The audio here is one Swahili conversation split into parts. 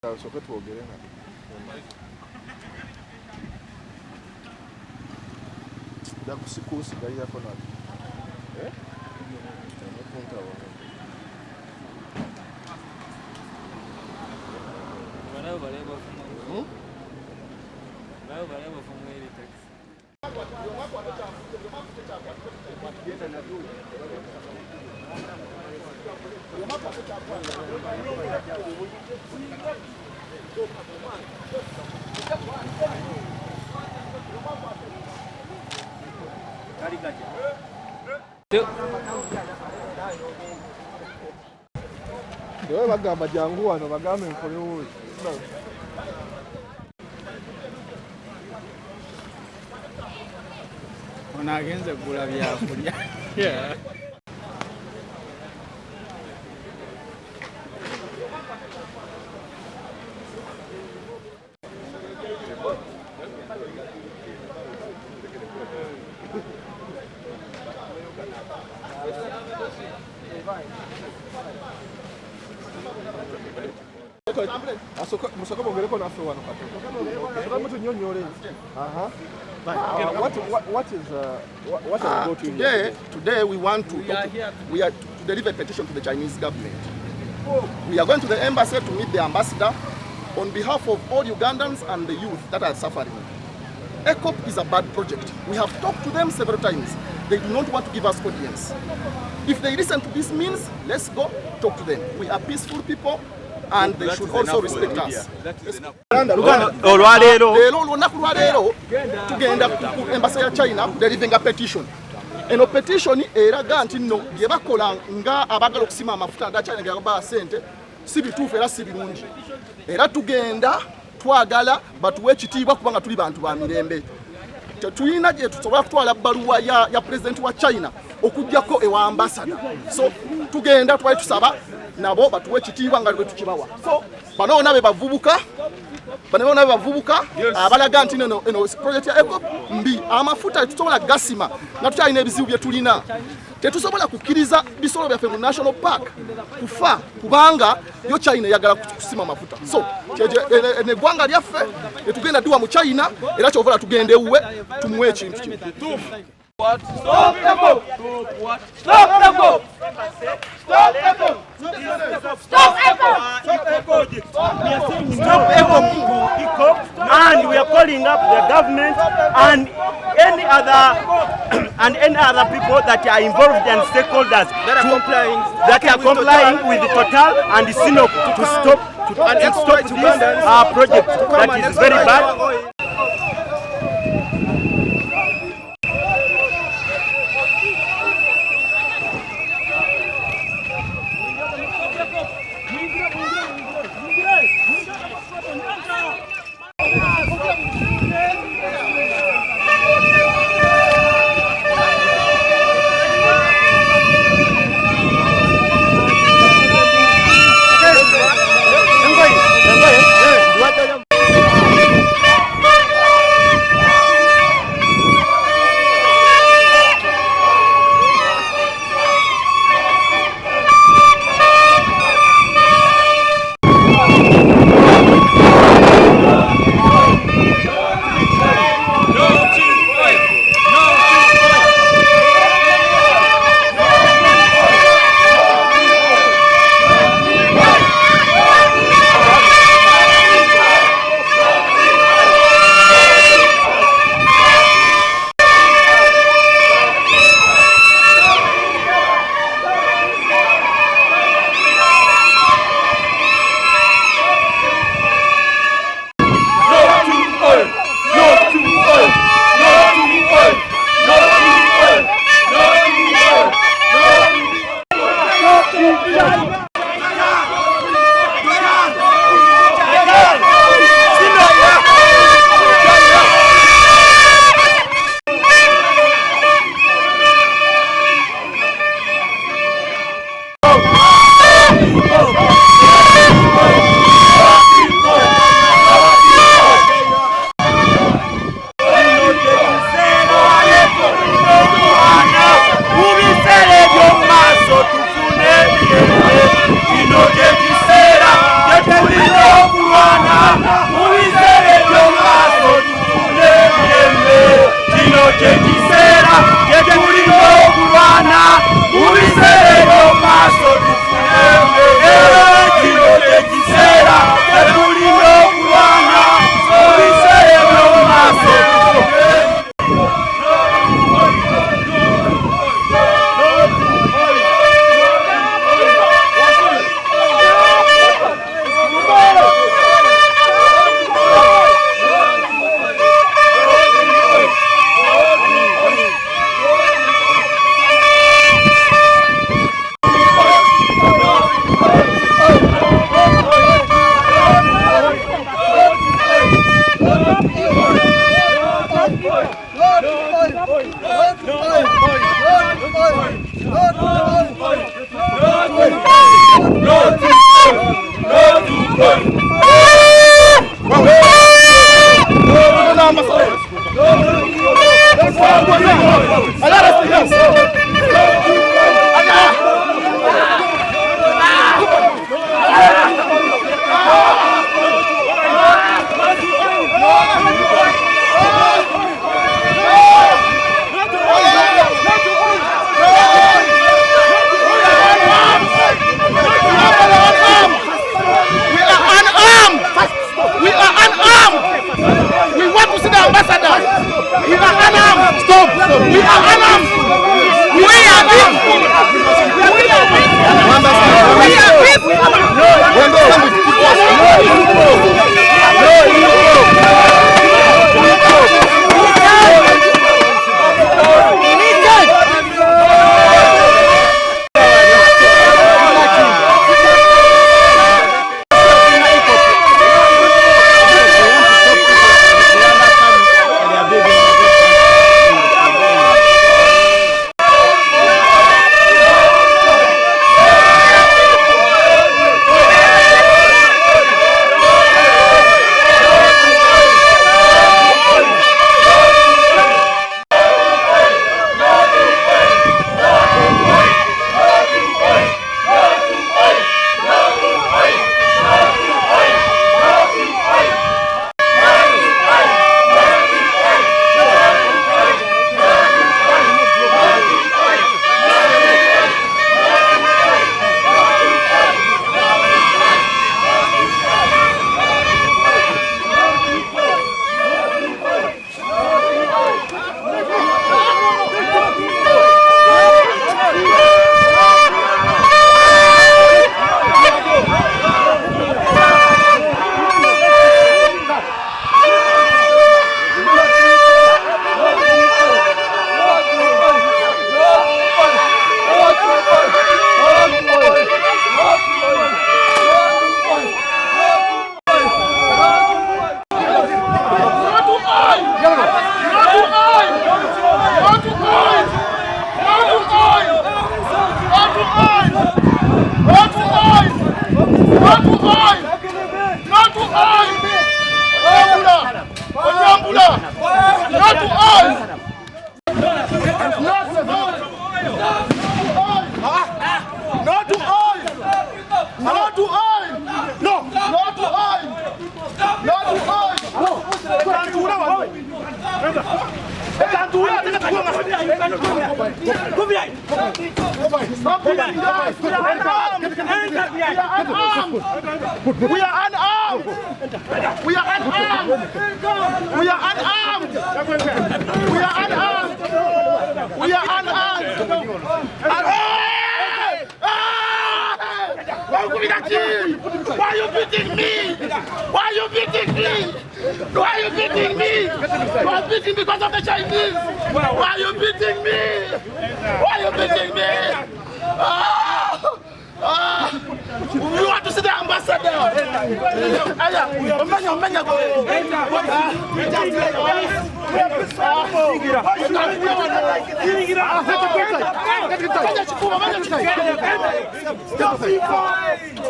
Soka tuogere na. Dakusikusi gari yako na. Napunta wa. Dewe bagamba jangu wano bagambe nkole wuyi. Ono agenze kugula byakulya. Musoka bongereko nafe wano kato. Soka mtu nyonyole. What has brought you here? Today we want to deliver a petition to the Chinese government. We are going to the embassy to meet the ambassador on behalf of all Ugandans and the youth that are suffering. ECOP is a bad project. We have talked to them several times. They do not want to give us audience. If they listen to this means, let's go talk to them. We are peaceful people and they should also respect us. Tugenda ku embassy ya China delivering a petition. Eno petition eraga nti nno bye bakola nga abagala okusima amafuta nga China gaba sente si bituufu era si birungi. Era tugenda twagala batuwe ekitiibwa kubanga tuli bantu ba mirembe. Tetulina gye tusobola kutwala bbaluwa ya president wa China okujjako ewa ambassador. So tugenda twali tusaba nabo batuwe ekitiibwa nga bwe tukibawa. So bano nabe bavubuka abalaga nti eno project ya ECOP mbi amafuta tusobola gasima nga tutalina ebizibu bye tulina. Tetusobola kukkiriza bisolo byaffe mu national park kufa kubanga yo China yagala kusima amafuta. So ne gwanga lyaffe etugenda duwa mu China era kyovola tugende uwe tumuwe ekintu kino. What? Stop ECOP! What? Stop ECOP! Stop ECOP! Stop ECOP! Stop ECOP! And we are calling up the government and any other people that are involved and stakeholders that are complying with the Total and the Sinop to stop this project that is very bad. We are unarmed. We are unarmed. We are unarmed. We are unarmed. We are unarmed. Why are you beating me? Why are you beating me? Why are you beating me? You are beating because of the Chinese. Why are you beating me? Why are you beating me? We want to see the ambassador.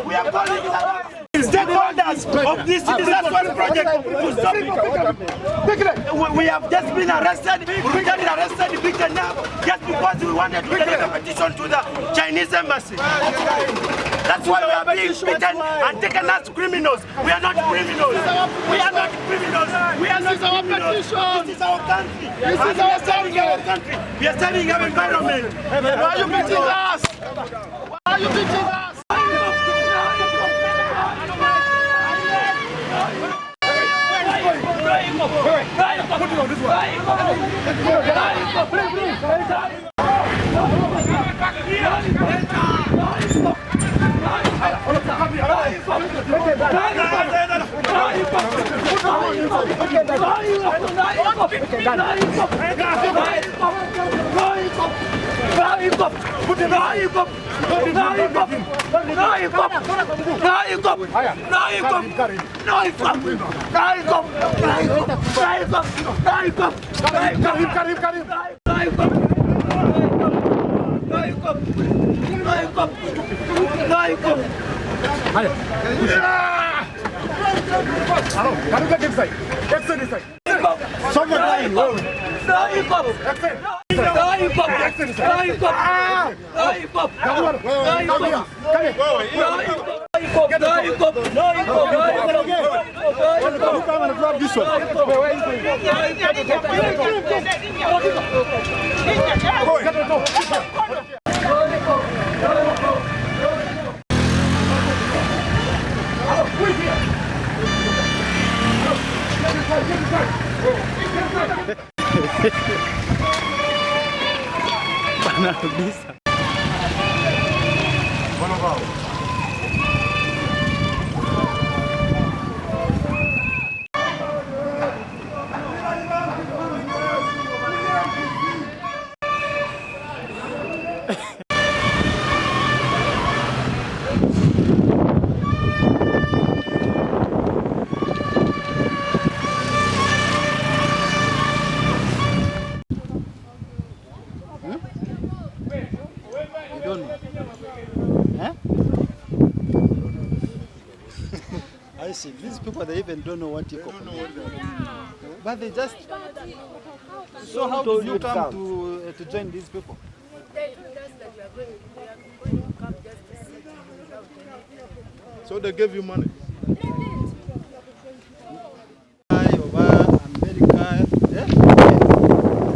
We are calling stakeholders of this disaster project to stop it. We have just been arrested, brutally arrested, beaten up, just because we wanted to deliver a petition to the Chinese embassy. That's why we are being beaten and taken as criminals. We are not criminals. We are not criminals. We are not criminals. This is our country. This is our country. We are serving our environment. Why are you beating us? Why are you beating us? Put it on this way. Hello, can you get inside? Exit inside. Someone lying. No hip hop. Exit. No hip hop. Exit inside. No hip hop. No hip hop. Come here. Come here. No hip hop. No hip hop. No hip hop. You come and grab this one. I see. These people, they even don't know what you call. But they just... So how did you come to join these people? They told us that we are going to come just to sit without anything. So they gave you money? America, yeah?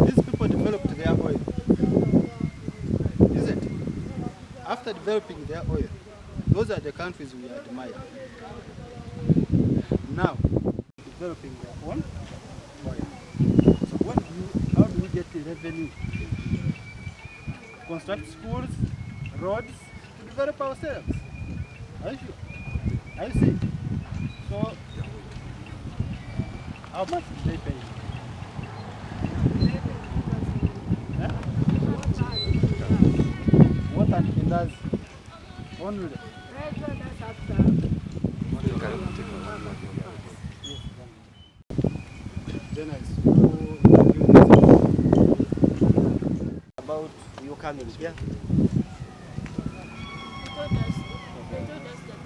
These people developed their oil. Is it? After developing their oil, those are the countries we admire. Now, developing their own oil. So how do we get the revenue? Construct schools, roads, to develop ourselves. Are you sure? I see. So, how much did they pay? Huh? What and does only? About you coming here? They told us that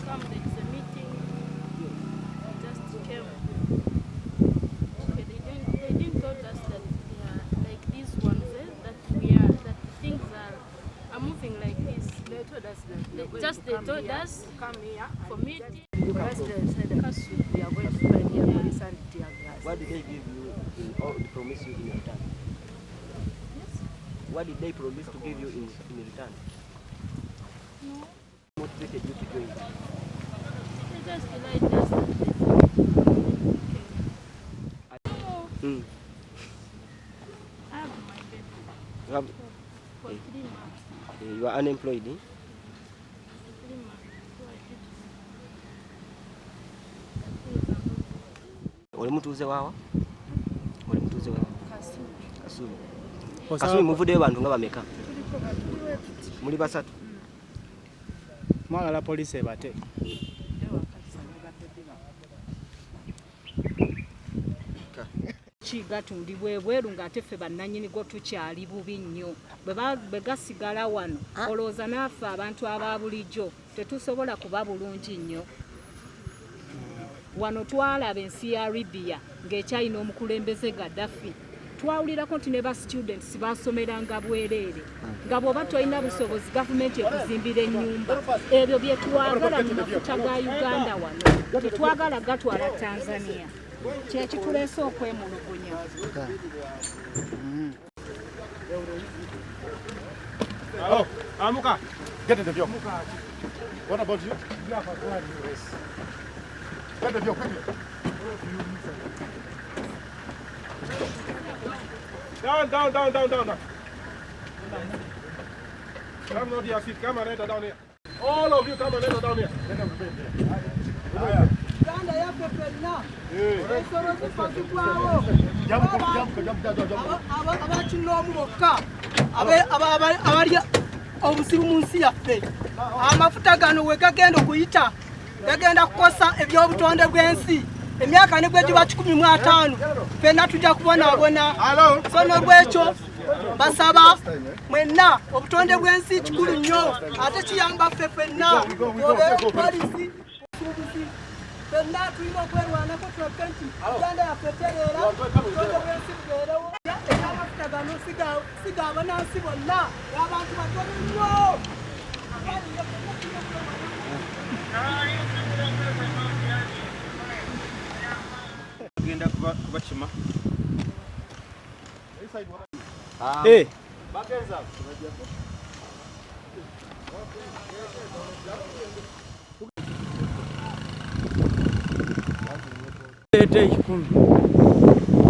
come, there is a meeting. We just came. Okay, they didn't tell us that they are like these ones, that things are moving like this. They told us that they told us to come here for meeting. Because they said that we are going to find here police and tear gas. What did they give you or promise you in return? Yes. What did they promise to give you in return? No. What motivated you to join? They just lied us that they I have my baby You have, for 3 months. you are unemployed. 3 months. So I did. Oli mutuuze wawa? Oli mutuuze wawa? Kasumi. Kasumi. Kasumi muvuddeyo bantu nga bameka? Muli basatu? Mwagala poliisi ebate. Gatundibwa ebweru ng'ate ffe bannannyini go tukyali bubi nnyo bwe gasigala wano olowooza naffe abantu aba bulijjo tetusobola kuba bulungi nnyo. Wano twalaba ensi ya Libya ng'ekyalina omukulembeze Gaddafi, twawulirako nti ne ba students basomeranga bwereere nga bw'oba tolina busobozi gavumenti ekuzimbira ennyumba. Ebyo bye twagala mu mafuta ga Uganda wano tetwagala gatwala Tanzania. Kyekituleese okwemulugunya. Oh, Amuka, get in the vehicle. What about you? Get the vehicle quickly. Down. Come on, dear feet. Come and enter down here. All of you come and enter down here. Uganda yapepelna. Esoro zifazikwawo. Abakinomu bokka. Abalya obusibu mu nsi yaffe. Amafuta gano we gagenda okuyita gagenda kukosa ebyobutonde bw'ensi. Emyaka ne gwe giba 15 ffenna tujja kubonaabona. So n'olwekyo basaba mwenna obutonde bw'ensi kikulu nnyo ate kiyamba ffe ffenna. Poliisi byonna tulina okwerwanako tulabike nti Uganda yaffe tereera obutonde bw'ensi bubeerewo era amafuta gano siga abanansi bonna y'abantu batono nnyo. Genda kubakima. Leta 10.